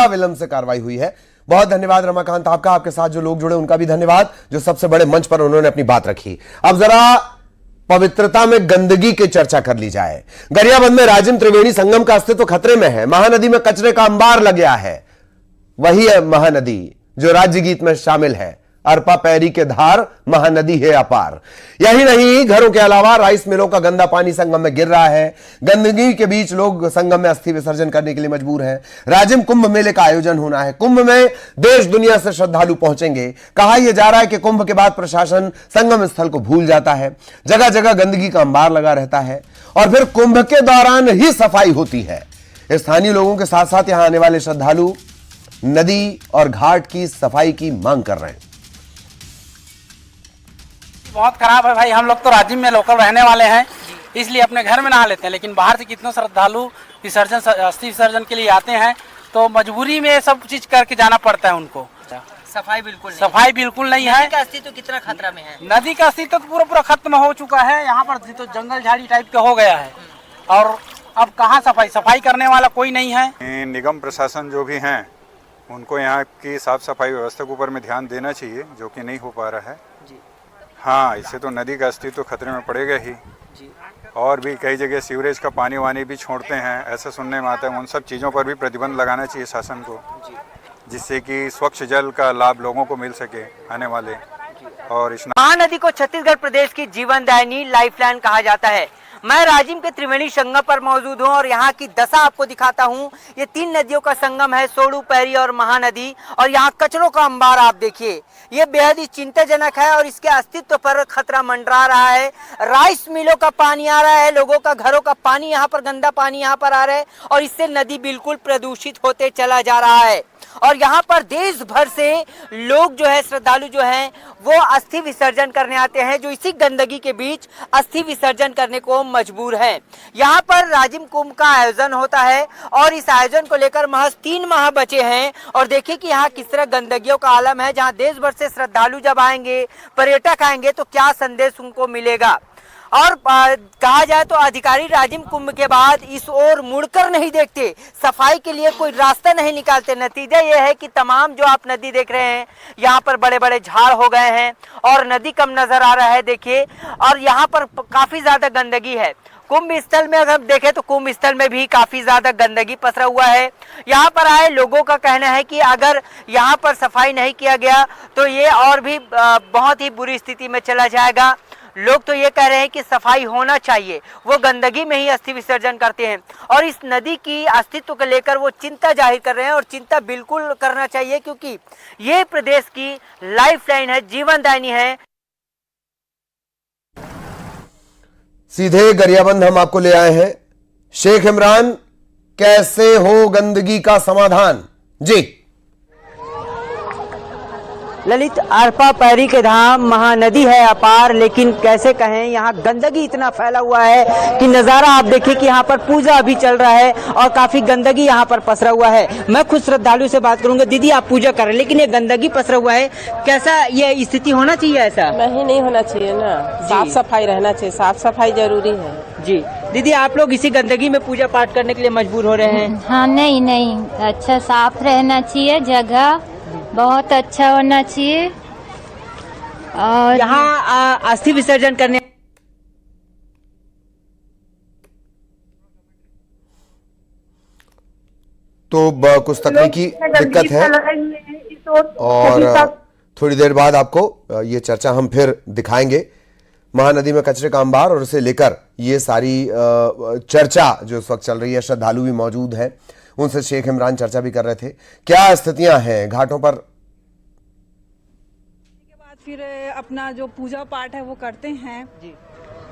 विलंब से कार्रवाई हुई है। बहुत धन्यवाद रमाकांत आपका, आपके साथ जो लोग जुड़े उनका भी धन्यवाद, जो सबसे बड़े मंच पर उन्होंने अपनी बात रखी। अब जरा पवित्रता में गंदगी की चर्चा कर ली जाए। गरियाबंद में राजिम त्रिवेणी संगम का अस्तित्व खतरे में है। महानदी में कचरे का अंबार लग गया है। वही है महानदी जो राज्य गीत में शामिल है, अरपा पैरी के धार महानदी है अपार। यही नहीं, घरों के अलावा राइस मिलों का गंदा पानी संगम में गिर रहा है। गंदगी के बीच लोग संगम में अस्थि विसर्जन करने के लिए मजबूर हैं। राजिम कुंभ मेले का आयोजन होना है। कुंभ में देश दुनिया से श्रद्धालु पहुंचेंगे। कहा यह जा रहा है कि कुंभ के बाद प्रशासन संगम स्थल को भूल जाता है। जगह जगह गंदगी का अंबार लगा रहता है और फिर कुंभ के दौरान ही सफाई होती है। स्थानीय लोगों के साथ साथ यहां आने वाले श्रद्धालु नदी और घाट की सफाई की मांग कर रहे हैं। बहुत खराब है भाई। हम लोग तो राजिम में लोकल रहने वाले हैं, इसलिए अपने घर में नहा लेते हैं, लेकिन बाहर से कितने श्रद्धालु विसर्जन अस्थि विसर्जन के लिए आते हैं, तो मजबूरी में सब चीज करके जाना पड़ता है उनको। सफाई बिल्कुल नहीं है। नदी का अस्तित्व कितना खतरा में है? नदी का अस्तित्व तो पूरा खत्म हो चुका है। यहाँ पर तो जंगल झाड़ी टाइप का हो गया है और अब कहाँ सफाई करने वाला कोई नहीं है। निगम प्रशासन जो भी हैं उनको यहाँ की साफ सफाई व्यवस्था के ऊपर में ध्यान देना चाहिए, जो कि नहीं हो पा रहा है। हाँ, इससे तो नदी का अस्तित्व खतरे में पड़ेगा ही। और भी कई जगह सीवरेज का पानी वानी भी छोड़ते हैं, ऐसा सुनने में आता है। उन सब चीज़ों पर भी प्रतिबंध लगाना चाहिए शासन को, जिससे कि स्वच्छ जल का लाभ लोगों को मिल सके आने वाले। और महानदी को छत्तीसगढ़ प्रदेश की जीवनदायिनी लाइफलाइन कहा जाता है। मैं राजिम के त्रिवेणी संगम पर मौजूद हूँ और यहाँ की दशा आपको दिखाता हूँ। ये 3 नदियों का संगम है, सोडू, पैरी और महानदी, और यहाँ कचरों का अंबार आप देखिए। ये बेहद ही चिंताजनक है और इसके अस्तित्व पर खतरा मंडरा रहा है। राइस मिलों का पानी आ रहा है, लोगों का घरों का पानी, यहाँ पर गंदा पानी यहाँ पर आ रहा है और इससे नदी बिल्कुल प्रदूषित होते चला जा रहा है। और यहाँ पर देश भर से लोग जो है, श्रद्धालु जो हैं, वो अस्थि विसर्जन करने आते हैं, जो इसी गंदगी के बीच अस्थि विसर्जन करने को मजबूर हैं। यहाँ पर राजिम कुंभ का आयोजन होता है और इस आयोजन को लेकर महज 3 माह बचे हैं और देखिए कि यहाँ किस तरह गंदगियों का आलम है। जहाँ देश भर से श्रद्धालु जब आएंगे, पर्यटक आएंगे, तो क्या संदेश उनको मिलेगा। और कहा जाए तो अधिकारी राजिम कुंभ के बाद इस ओर मुड़कर नहीं देखते, सफाई के लिए कोई रास्ता नहीं निकालते। नतीजा यह है कि तमाम जो आप नदी देख रहे हैं, यहाँ पर बड़े बड़े झाड़ हो गए हैं और नदी कम नजर आ रहा है, देखिए। और यहाँ पर काफी ज्यादा गंदगी है। कुंभ स्थल में अगर देखें तो कुंभ स्थल में भी काफी ज्यादा गंदगी पसरा हुआ है। यहाँ पर आए लोगों का कहना है कि अगर यहाँ पर सफाई नहीं किया गया तो ये और भी बहुत ही बुरी स्थिति में चला जाएगा। लोग तो ये कह रहे हैं कि सफाई होना चाहिए, वो गंदगी में ही अस्थि विसर्जन करते हैं और इस नदी की अस्तित्व को लेकर वो चिंता जाहिर कर रहे हैं और चिंता बिल्कुल करना चाहिए, क्योंकि ये प्रदेश की लाइफलाइन है, जीवनदायिनी है। सीधे गरियाबंद हम आपको ले आए हैं। शेख इमरान, कैसे हो गंदगी का समाधान? जी ललित, अरपा पैरी के धाम महानदी है अपार, लेकिन कैसे कहें, यहाँ गंदगी इतना फैला हुआ है कि नज़ारा आप देखिए कि यहाँ पर पूजा अभी चल रहा है और काफी गंदगी यहाँ पर पसरा हुआ है। मैं खुद श्रद्धालु से बात करूंगा। दीदी, आप पूजा कर रहे हैं लेकिन ये गंदगी पसरा हुआ है, कैसा ये स्थिति होना चाहिए? ऐसा नहीं होना चाहिए ना, साफ सफाई रहना चाहिए, साफ सफाई जरूरी है। जी दीदी, आप लोग इसी गंदगी में पूजा पाठ करने के लिए मजबूर हो रहे हैं? हाँ, नहीं, अच्छा साफ रहना चाहिए, जगह बहुत अच्छा होना चाहिए। और यहाँ अस्थि विसर्जन करने तो कुछ तकनीकी दिक्कत है और थोड़ी देर बाद आपको ये चर्चा हम फिर दिखाएंगे। महानदी में कचरे का अंबार और उसे लेकर ये सारी चर्चा जो इस वक्त चल रही है, श्रद्धालु भी मौजूद हैं, उनसे शेख इमरान चर्चा भी कर रहे थे। क्या स्थितियां हैं घाटों पर? के बाद फिर अपना जो पूजा पाठ है वो करते हैं जी।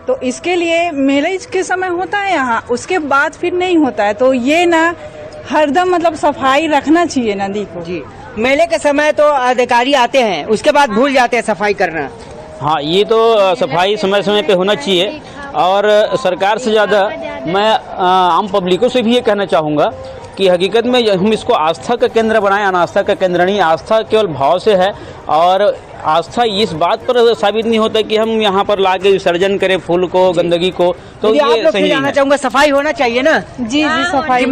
तो इसके लिए मेले के समय होता है यहाँ, उसके बाद फिर नहीं होता है। तो ये ना हरदम मतलब सफाई रखना चाहिए नदी को जी। मेले के समय तो अधिकारी आते हैं, उसके बाद भूल जाते हैं सफाई करना। हाँ, ये तो सफाई समय समय पे होना चाहिए और सरकार से ज़्यादा मैं आम पब्लिकों से भी ये कहना चाहूँगा कि हकीकत में हम इसको आस्था का केंद्र बनाएं, अनास्था का केंद्र नहीं। आस्था केवल भाव से है और आस्था इस बात पर साबित नहीं होता कि हम यहाँ पर लाके विसर्जन करें फूल को, गंदगी को, तो आप ये लोग सही से नहीं जानना है। चाहूंगा, सफाई होना चाहिए ना? जी जी सफाई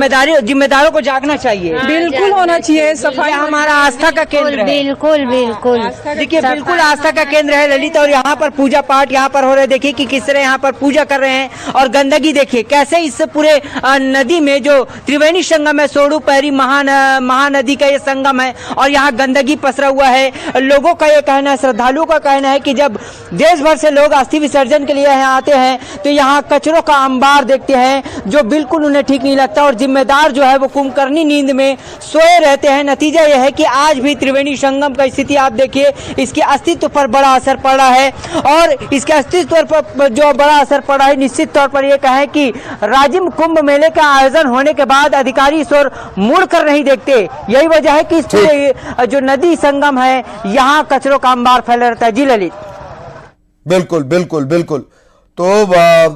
जिम्मेदारों को जागना चाहिए। बिल्कुल होना चाहिए सफाई। ये हमारा आस्था का केंद्र है। बिल्कुल बिल्कुल देखिए बिल्कुल आस्था का केंद्र है ललित, और यहाँ पर पूजा पाठ यहाँ पर हो रहे हैं। देखिए कि किस तरह यहाँ पर पूजा कर रहे हैं, और गंदगी देखिए कैसे इस पूरे नदी में जो त्रिवेणी संगम है, सोड़ू पैरी महानदी का ये संगम है, और यहाँ गंदगी पसरा हुआ है। लोगों का ये कहना है, श्रद्धालुओं का कहना है कि जब देश भर से लोग अस्थि विसर्जन के लिए यहाँ आते हैं तो यहाँ कचरों का अंबार देखते हैं, जो बिल्कुल उन्हें ठीक नहीं लगता, और जिम्मेदार जो है वो कुंभकर्णी नींद में सोए रहते हैं। नतीजा यह है कि आज भी त्रिवेणी संगम का स्थिति आप देखिए, इसके अस्तित्व पर बड़ा असर पड़ा है, और इसके अस्तित्व पर जो बड़ा असर पड़ा है, निश्चित तौर पर यह कहें कि राजिम कुंभ मेले का आयोजन होने के बाद अधिकारी इस ओर मुड़ कर नहीं देखते। यही वजह है कि इस पूरे जो नदी संगम है यहाँ कचरों का अंबार फैला रहता है। जी ललित। बिल्कुल बिल्कुल बिल्कुल। तो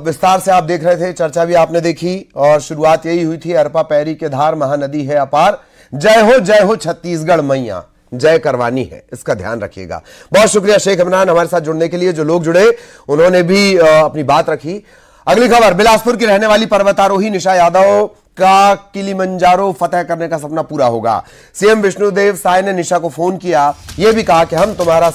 विस्तार से आप देख रहे थे, चर्चा भी आपने देखी, और शुरुआत यही हुई थी, अरपा पैरी के धार महानदी है अपार, जय हो छत्तीसगढ़ मैया, जय करवानी है, इसका ध्यान रखिएगा। बहुत शुक्रिया शेख इमरान हमारे साथ जुड़ने के लिए। जो लोग जुड़े उन्होंने भी अपनी बात रखी। अगली खबर, बिलासपुर की रहने वाली पर्वतारोही निशा यादव का किलिमंजारो फतह करने का सपना पूरा होगा। सीएम विष्णुदेव साय ने निशा को फोन किया, यह भी कहा कि हम तुम्हारा